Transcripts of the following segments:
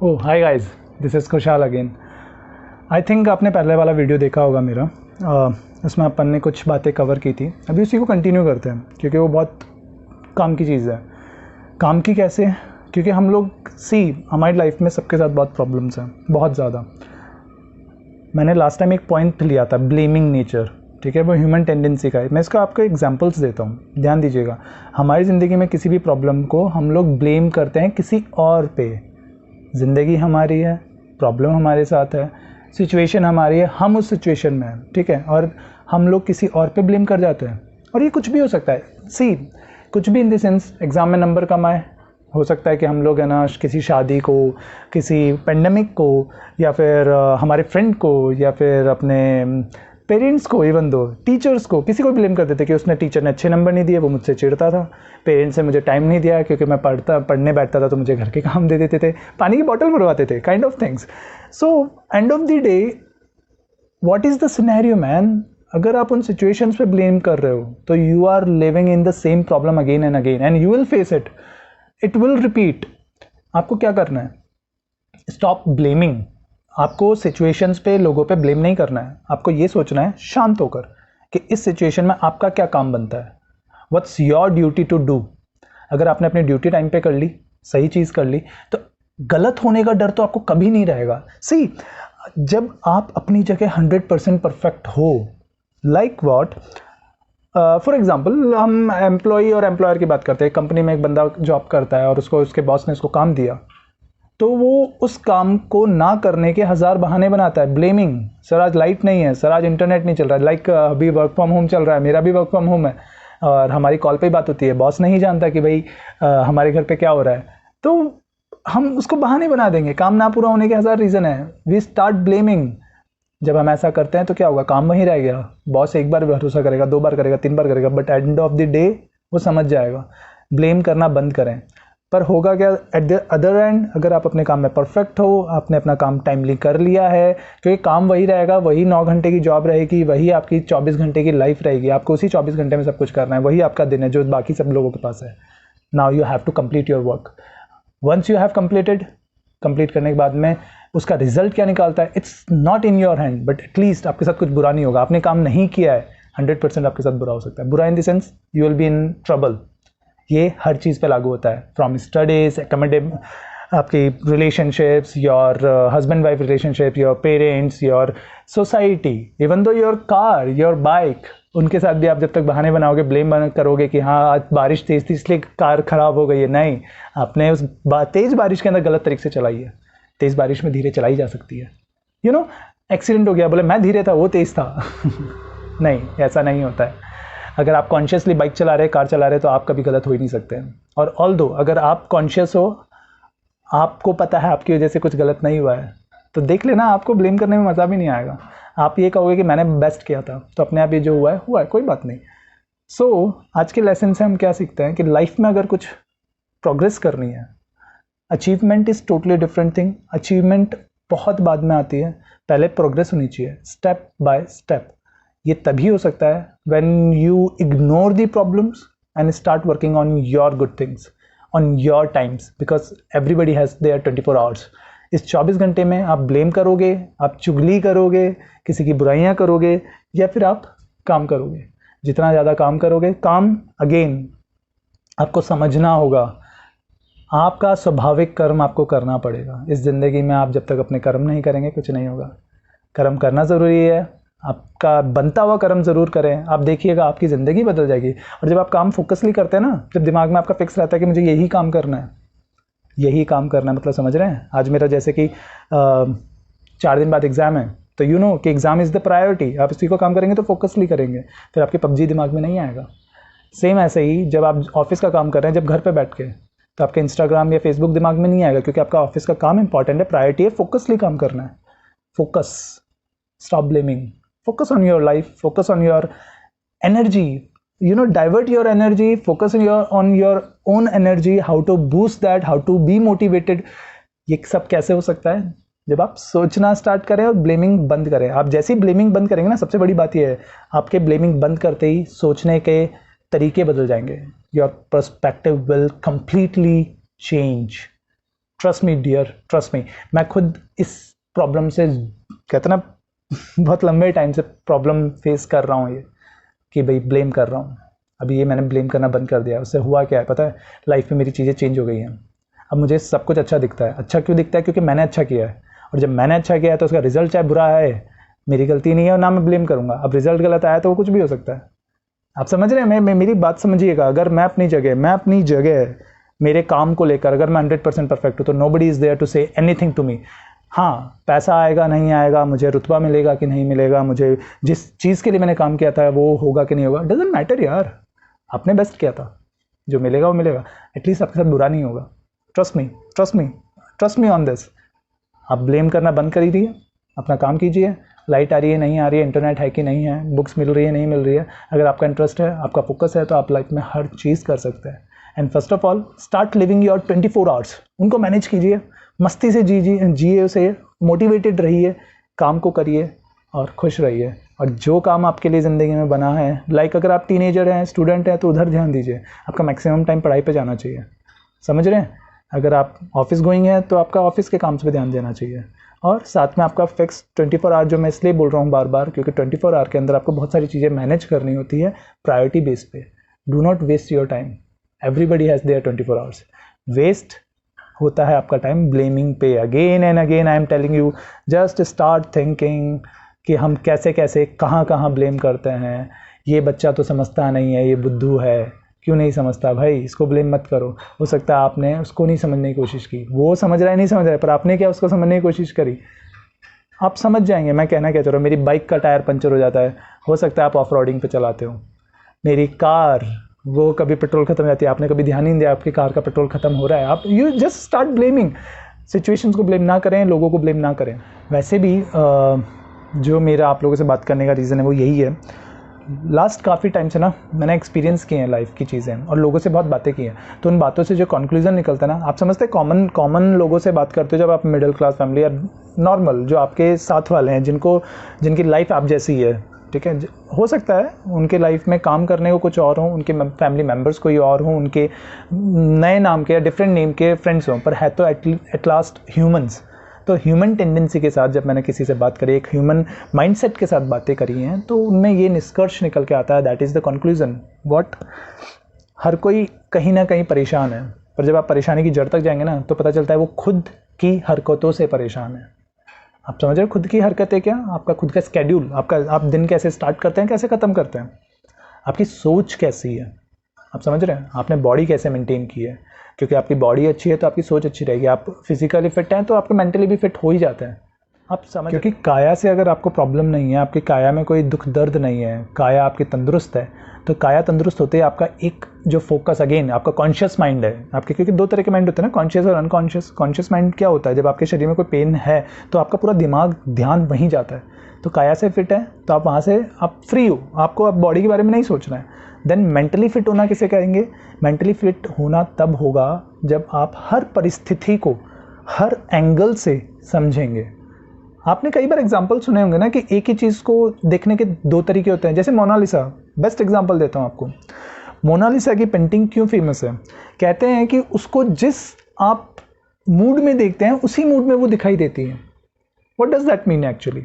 Oh hi guys, this is खुशहाल again. I think आपने पहले वाला वीडियो देखा होगा मेरा। उसमें अपन ने कुछ बातें कवर की थी। अभी उसी को कंटिन्यू करते हैं क्योंकि वो बहुत काम की चीज़ है। काम की कैसे? क्योंकि हम लोग हमारी लाइफ में सबके साथ बहुत प्रॉब्लम्स हैं, बहुत ज़्यादा। मैंने लास्ट टाइम एक पॉइंट लिया था, ब्लेमिंग नेचर। ठीक है, वो ह्यूमन टेंडेंसी का है। मैं इसको आपको एग्जांपल्स देता हूँ, ध्यान दीजिएगा। हमारी ज़िंदगी में किसी भी प्रॉब्लम को हम लोग ब्लेम करते हैं किसी और पे। ज़िंदगी हमारी है, प्रॉब्लम हमारे साथ है, सिचुएशन हमारी है, हम उस सिचुएशन में हैं, ठीक है, और हम लोग किसी और पे ब्लेम कर जाते हैं। और ये कुछ भी हो सकता है, कुछ भी इन द सेंस एग्ज़ाम में नंबर कम आए, हो सकता है कि हम लोग है ना किसी शादी को, किसी पेंडेमिक को, या फिर हमारे फ्रेंड को, या फिर अपने पेरेंट्स को, इवन दो टीचर्स को, किसी को ब्लेम कर देते कि उसने टीचर ने अच्छे नंबर नहीं दिए, वो मुझसे चिढ़ता था। पेरेंट्स ने मुझे टाइम नहीं दिया क्योंकि मैं पढ़ने बैठता था तो मुझे घर के काम दे देते थे, पानी की बॉटल भरवाते थे, kind of things. So end of the day what is the scenario man? अगर आप उन सिचुएशंस पे ब्लेम कर रहे हो तो you are living in the same problem again and again and you will face it, it will repeat. आपको क्या करना है? Stop blaming. आपको सिचुएशंस पे, लोगों पे ब्लेम नहीं करना है। आपको ये सोचना है शांत होकर कि इस सिचुएशन में आपका क्या काम बनता है, what's your duty to do. अगर आपने अपनी ड्यूटी टाइम पे कर ली, सही चीज़ कर ली, तो गलत होने का डर तो आपको कभी नहीं रहेगा। जब आप अपनी जगह 100% परफेक्ट हो, लाइक वॉट, फॉर एग्जाम्पल हम एम्प्लॉई और एम्प्लॉयर की बात करते हैं। कंपनी में एक बंदा जॉब करता है और उसको उसके बॉस ने उसको काम दिया, तो वो उस काम को ना करने के 1000 बहाने बनाता है। ब्लेमिंग, सर आज लाइट नहीं है, सर आज इंटरनेट नहीं चल रहा है, लाइक अभी वर्क फ्रॉम होम चल रहा है, मेरा भी वर्क फ्रॉम होम है और हमारी कॉल पे ही बात होती है, बॉस नहीं जानता कि भाई हमारे घर पे क्या हो रहा है, तो हम उसको बहाने बना देंगे। काम ना पूरा होने के 1000 रीज़न है, वी स्टार्ट ब्लेमिंग। जब हम ऐसा करते हैं तो क्या होगा? काम वहीं रह गया। बॉस एक बार भरोसा करेगा, 2 बार करेगा, 3 बार करेगा, but end of the day वो समझ जाएगा। ब्लेम करना बंद करें। पर होगा क्या एट द अदर एंड? अगर आप अपने काम में परफेक्ट हो, आपने अपना काम टाइमली कर लिया है, क्योंकि काम वही रहेगा, वही 9 घंटे की जॉब रहेगी, वही आपकी 24 घंटे की लाइफ रहेगी, आपको उसी 24 घंटे में सब कुछ करना है, वही आपका दिन है जो बाकी सब लोगों के पास है। Now you have to complete your work. Once you have completed, complete करने के बाद में उसका रिजल्ट क्या निकालता है, it's not in your hand, but at least आपके साथ कुछ बुरा नहीं होगा। आपने काम नहीं किया है, 100% आपके साथ बुरा हो सकता है। बुरा in the sense you will be in trouble. ये हर चीज़ पे लागू होता है, फ्रॉम स्टडीज, एकेडमिक, आपकी relationships, your husband wife relationship, your parents, your society, even though your car, your bike, उनके साथ भी आप जब तक बहाने बनाओगे, ब्लेम करोगे कि हाँ आज बारिश तेज़ थी इसलिए कार ख़राब हो गई है, नहीं, आपने उस तेज़ बारिश के अंदर गलत तरीके से चलाई है। तेज़ बारिश में धीरे चलाई जा सकती है। यू नो, एक्सीडेंट हो गया, बोले मैं धीरे था, वो तेज़ था। नहीं, ऐसा नहीं होता है। अगर आप कॉन्शियसली बाइक चला रहे, कार चला रहे, तो आप कभी गलत हो ही नहीं सकते हैं। और ऑल्दो अगर आप कॉन्शियस हो, आपको पता है आपकी वजह से कुछ गलत नहीं हुआ है, तो देख लेना, आपको ब्लेम करने में मज़ा भी नहीं आएगा। आप ये कहोगे कि मैंने बेस्ट किया था, तो अपने आप ये जो हुआ है कोई बात नहीं। आज के लेसन से हम क्या सीखते हैं कि लाइफ में अगर कुछ प्रोग्रेस करनी है, achievement is totally different thing. Achievement बहुत बाद में आती है, पहले प्रोग्रेस होनी चाहिए, स्टेप बाय स्टेप। ये तभी हो सकता है when you ignore the problems and start working on your good things on your time's, because everybody has their 24 hours. इस 24 घंटे में आप ब्लेम करोगे, आप चुगली करोगे, किसी की बुराइयां करोगे, या फिर आप काम करोगे। जितना ज़्यादा काम करोगे, काम अगेन आपको समझना होगा, आपका स्वाभाविक कर्म आपको करना पड़ेगा। इस ज़िंदगी में आप जब तक अपने कर्म नहीं करेंगे कुछ नहीं होगा। कर्म करना ज़रूरी है, आपका बनता हुआ कर्म ज़रूर करें। आप देखिएगा आपकी ज़िंदगी बदल जाएगी। और जब आप काम फोकसली करते हैं ना, जब दिमाग में आपका फिक्स रहता है कि मुझे यही काम करना है, यही काम करना है, मतलब समझ रहे हैं? आज मेरा जैसे कि 4 दिन बाद एग्ज़ाम है, तो यू नो कि एग्ज़ाम इज़ द प्रायोरिटी। आप इसी को काम करेंगे तो फोकसली करेंगे, फिर आपके पबजी दिमाग में नहीं आएगा। सेम ऐसे ही जब आप ऑफिस का काम कर रहे हैं, जब घर पर बैठ के, तो आपके इंस्टाग्राम या फेसबुक दिमाग में नहीं आएगा, क्योंकि आपका ऑफिस का काम इंपॉर्टेंट है, प्रायोरिटी है, फोकसली काम करना है। Focus, stop blaming, focus on your life, focus on your energy, divert your energy, focus on your own energy, how to boost that, how to be motivated। ये सब कैसे हो सकता है? जब आप सोचना स्टार्ट करें और ब्लेमिंग बंद करें। आप जैसे ही ब्लेमिंग बंद करेंगे ना, सबसे बड़ी बात ये है, आपके ब्लेमिंग बंद करते ही सोचने के तरीके बदल जाएंगे। Your perspective will completely change. Trust me dear, trust me, मैं खुद इस प्रॉब्लम से, कहते ना, बहुत लंबे टाइम से प्रॉब्लम फेस कर रहा हूँ ये, कि भाई ब्लेम कर रहा हूँ। अभी ये मैंने ब्लेम करना बंद कर दिया। उससे हुआ क्या है पता है, लाइफ में मेरी चीज़ें चेंज हो गई हैं। अब मुझे सब कुछ अच्छा दिखता है। अच्छा क्यों दिखता है? क्योंकि मैंने अच्छा किया है, और जब मैंने अच्छा किया है तो उसका रिजल्ट चाहे बुरा है, मेरी गलती नहीं है और ना मैं ब्लेम करूँगा। अब रिजल्ट गलत आया तो वो कुछ भी हो सकता है। आप समझ रहे हैं? मैं मेरी बात समझिएगा। अगर मैं अपनी जगह मेरे काम को लेकर अगर मैं 100% परफेक्ट हूँ तो nobody is there to say anything to me. हाँ, पैसा आएगा नहीं आएगा, मुझे रुतबा मिलेगा कि नहीं मिलेगा, मुझे जिस चीज़ के लिए मैंने काम किया था वो होगा कि नहीं होगा, डजंट मैटर यार। आपने बेस्ट किया था, जो मिलेगा वो मिलेगा। एटलीस्ट आपके साथ बुरा नहीं होगा। Trust me, trust me, trust me on this. आप ब्लेम करना बंद कर दीजिए, अपना काम कीजिए। लाइट आ रही है नहीं आ रही है, इंटरनेट है कि नहीं है, बुक्स मिल रही है नहीं मिल रही है, अगर आपका इंटरेस्ट है, आपका फोकस है, तो आप लाइफ में हर चीज़ कर सकते हैं। And first of all start living your 24 hours. उनको मैनेज कीजिए, मस्ती से जिए उसे, मोटिवेटेड रहिए, काम को करिए और खुश रहिए। और जो काम आपके लिए ज़िंदगी में बना है, लाइक अगर आप टीनेजर हैं, स्टूडेंट हैं, तो उधर ध्यान दीजिए। आपका मैक्सिमम टाइम पढ़ाई पे जाना चाहिए, समझ रहे हैं? अगर आप ऑफिस गोइंग हैं तो आपका ऑफिस के काम पे ध्यान देना चाहिए। और साथ में आपका फिक्स 24 आवर, जो मैं इसलिए बोल रहा हूँ बार बार, क्योंकि 24 आवर के अंदर आपको बहुत सारी चीज़ें मैनेज करनी होती है प्रायोरिटी बेस पे। Do not waste your time. Everybody has their 24 hours. Waste होता है आपका टाइम ब्लेमिंग पे। Again and again I am telling you, just start thinking कि हम कैसे कैसे कहाँ कहाँ ब्लेम करते हैं। ये बच्चा तो समझता नहीं है, ये बुद्धू है। क्यों नहीं समझता भाई? इसको ब्लेम मत करो। हो सकता है आपने उसको नहीं समझने की कोशिश की, वो समझ रहा है नहीं समझ रहा है, पर आपने क्या उसको समझने की कोशिश करी? आप समझ जाएंगे मैं कहना क्या चाह रहा हूँ। मेरी बाइक का टायर पंचर हो जाता है, हो सकता है आप ऑफ रोडिंग पे चलाते हो। मेरी कार, वो कभी पेट्रोल खत्म हो जाती है, आपने कभी ध्यान नहीं दिया आपकी कार का पेट्रोल खत्म हो रहा है। आप you just start blaming. Situations को ब्लेम ना करें, लोगों को ब्लेम ना करें। वैसे भी जो मेरा आप लोगों से बात करने का रीज़न है वो यही है। लास्ट काफ़ी टाइम से ना मैंने एक्सपीरियंस किए हैं लाइफ की चीज़ें, और लोगों से बहुत बातें की हैं। तो उन बातों से जो कंक्लूजन निकलता है ना, आप समझते हैं कॉमन लोगों से बात करते हो जब आप मिडिल क्लास फैमिली या नॉर्मल जो आपके साथ वाले हैं, जिनकी लाइफ आप जैसी है, ठीक है, हो सकता है उनके लाइफ में काम करने को कुछ और हो, उनके फैमिली मेम्बर्स कोई और हों, उनके नए नाम के या डिफरेंट नेम के फ्रेंड्स हों, पर है तो एट लास्ट ह्यूमंस। तो ह्यूमन टेंडेंसी के साथ जब मैंने किसी से बात करी, एक ह्यूमन माइंडसेट के साथ बातें करी हैं, तो उनमें ये निष्कर्ष निकल के आता है, that is the conclusion. What, हर कोई कहीं ना कहीं परेशान है, पर जब आप परेशानी की जड़ तक जाएंगे ना, तो पता चलता है वो खुद की हरकतों से परेशान है। आप समझ रहे हो? खुद की हरकतें क्या? आपका खुद का स्केड्यूल, आप दिन कैसे स्टार्ट करते हैं, कैसे ख़त्म करते हैं, आपकी सोच कैसी है, आप समझ रहे हैं? आपने बॉडी कैसे मेंटेन की है, क्योंकि आपकी बॉडी अच्छी है तो आपकी सोच अच्छी रहेगी। आप फिजिकली फिट हैं तो आपको मेंटली भी फिट हो ही जाते हैं। आप समझ, क्योंकि काया से अगर आपको प्रॉब्लम नहीं है, आपकी काया में कोई दुख दर्द नहीं है, काया आपकी तंदुरुस्त है, तो काया तंदुरुस्त होते ही आपका एक जो फोकस, अगेन आपका कॉन्शियस माइंड है आपके, क्योंकि दो तरह के माइंड होते हैं ना, कॉन्शियस और अनकॉन्शियस। कॉन्शियस माइंड क्या होता है? जब आपके शरीर में कोई पेन है तो आपका पूरा दिमाग, ध्यान वहीं जाता है। तो काया से फिट है तो आप वहाँ से आप फ्री हो, आपको अब बॉडी के बारे में नहीं सोचना है। देन मेंटली फिट होना किसे कहेंगे? मेंटली फिट होना तब होगा जब आप हर परिस्थिति को हर एंगल से समझेंगे। आपने कई बार एग्जाम्पल सुने होंगे ना कि एक ही चीज़ को देखने के दो तरीके होते हैं। जैसे मोनालिसा, बेस्ट एग्जाम्पल देता हूँ आपको। मोनालिसा की पेंटिंग क्यों फेमस है? कहते हैं कि उसको जिस आप मूड में देखते हैं उसी मूड में वो दिखाई देती है। What does that mean actually?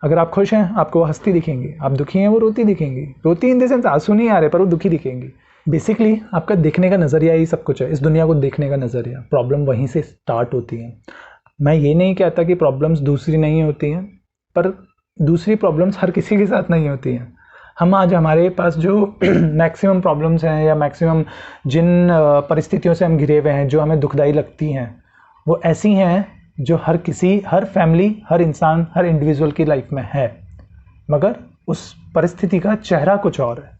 अगर आप खुश हैं आपको हंसती दिखेंगी, आप दुखी हैं वो रोती दिखेंगी। रोती इन द सेंस आंसू नहीं आ रहे, पर वो दुखी दिखेंगी। बेसिकली आपका देखने का नज़रिया ही सब कुछ है, इस दुनिया को देखने का नज़रिया। प्रॉब्लम वहीं से स्टार्ट होती है। मैं ये नहीं कहता कि प्रॉब्लम्स दूसरी नहीं होती हैं, पर दूसरी प्रॉब्लम्स हर किसी के साथ नहीं होती हैं। हम आज हमारे पास जो मैक्सिमम प्रॉब्लम्स हैं या मैक्सिमम जिन परिस्थितियों से हम घिरे हुए हैं जो हमें दुखदाई लगती हैं, वो ऐसी हैं जो हर किसी, हर फैमिली, हर इंसान, हर इंडिविजुअल की लाइफ में है, मगर उस परिस्थिति का चेहरा कुछ और है।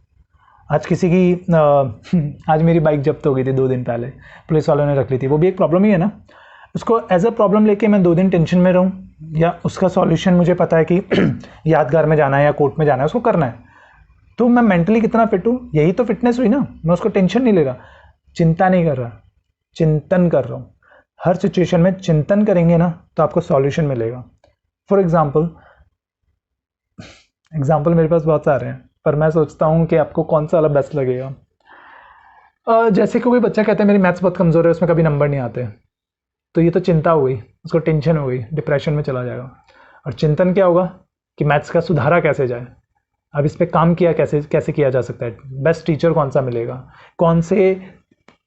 आज किसी की आज मेरी बाइक जब्त हो गई थी 2 दिन पहले, पुलिस वालों ने रख ली थी। वो भी एक प्रॉब्लम ही है ना। उसको एज अ प्रॉब्लम लेके मैं 2 दिन टेंशन में रहूं, या उसका सॉल्यूशन मुझे पता है कि यादगार में जाना है या कोर्ट में जाना है, उसको करना है, तो मैं मेंटली कितना फिट हूँ? यही तो फिटनेस हुई ना। मैं उसको टेंशन नहीं ले रहा, चिंता नहीं कर रहा, चिंतन कर रहा हूँ। हर सिचुएशन में चिंतन करेंगे ना तो आपको सॉल्यूशन मिलेगा। फॉर एग्जाम्पल मेरे पास बहुत सारे हैं, पर मैं सोचता हूँ कि आपको कौन सा वाला बेस्ट लगेगा। जैसे कोई बच्चा कहता है मेरी मैथ्स बहुत कमज़ोर है, उसमें कभी नंबर नहीं आते, तो ये तो चिंता हो गई, उसको टेंशन हो गई, डिप्रेशन में चला जाएगा। और चिंतन क्या होगा कि मैथ्स का सुधारा कैसे जाए, अब इस पर काम किया कैसे किया जा सकता है, बेस्ट टीचर कौन सा मिलेगा, कौन से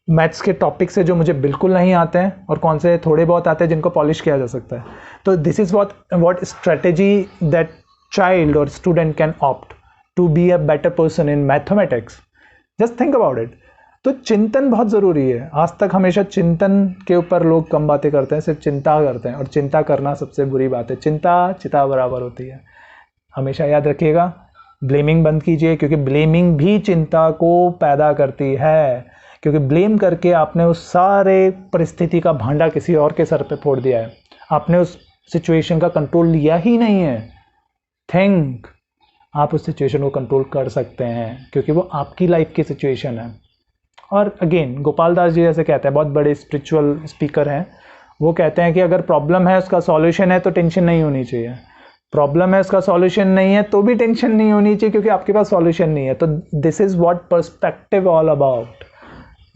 मैथ्स के टॉपिक से जो मुझे बिल्कुल नहीं आते हैं और कौन से थोड़े बहुत आते हैं जिनको पॉलिश किया जा सकता है। तो this is what strategy that child और student can opt to be a better person in mathematics. Just think about it. तो चिंतन बहुत ज़रूरी है। आज तक हमेशा चिंतन के ऊपर लोग कम बातें करते हैं, सिर्फ चिंता करते हैं, और चिंता करना सबसे बुरी बात है। चिंता चिता बराबर होती है, हमेशा याद रखिएगा। ब्लेमिंग बंद कीजिए, क्योंकि ब्लेमिंग भी चिंता को पैदा करती है, क्योंकि ब्लेम करके आपने उस सारे परिस्थिति का भांडा किसी और के सर पे फोड़ दिया है, आपने उस सिचुएशन का कंट्रोल लिया ही नहीं है। थिंक, आप उस सिचुएशन को कंट्रोल कर सकते हैं, क्योंकि वो आपकी लाइफ की सिचुएशन है। और अगेन गोपाल दास जी जैसे कहते हैं, बहुत बड़े स्पिरिचुअल स्पीकर हैं, वो कहते हैं कि अगर प्रॉब्लम है उसका सॉल्यूशन है तो टेंशन नहीं होनी चाहिए, प्रॉब्लम है उसका सॉल्यूशन नहीं है तो भी टेंशन नहीं होनी चाहिए, क्योंकि आपके पास सॉल्यूशन नहीं है। तो this is what perspective all about,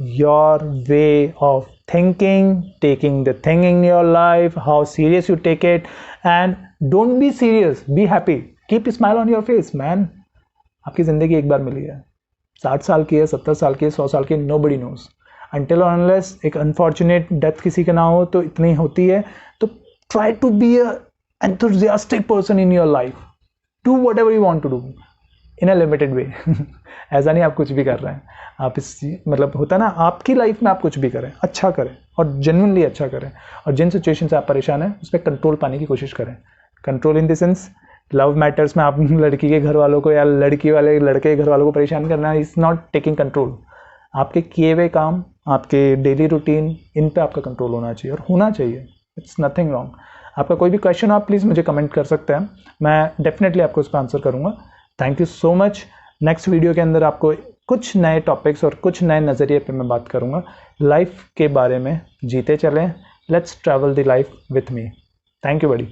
your way of thinking, taking the thing in your life, how serious you take it, and don't be serious, be happy, keep smile on your face man. आपकी ज़िंदगी एक बार मिली है, 60 साल की है, 70 साल की है, 100 साल की, नोबडी नोज। अनटिल और अनलेस एक अनफॉर्चुनेट डेथ किसी का ना हो तो इतनी होती है। तो try to be a enthusiastic person in your life, do whatever you want to do in a limited way। ऐसा नहीं आप कुछ भी कर रहे हैं, आप इस मतलब होता है ना, आपकी लाइफ में आप कुछ भी करें, अच्छा करें और जेन्युइनली अच्छा करें, और जिन सिचुएशन से आप परेशान हैं उस पर कंट्रोल पाने की कोशिश करें। Control in the sense, love matters में आप लड़की के घर वालों को या लड़की वाले लड़के के घर वालों को परेशान करना इज़ नॉट टेकिंग कंट्रोल। आपके किए हुए काम, आपके डेली रूटीन, इन पे आपका कंट्रोल होना चाहिए, और होना चाहिए, इट्स नथिंग रॉन्ग। आपका कोई भी क्वेश्चन आप प्लीज़ मुझे कमेंट कर सकते हैं, मैं डेफिनेटली आपको उस पर आंसर करूँगा। Thank you so much. Next video के अंदर आपको कुछ नए टॉपिक्स और कुछ नए नज़रिए पे मैं बात करूँगा लाइफ के बारे में। जीते चलें, let's travel the life with me. Thank you बड़ी।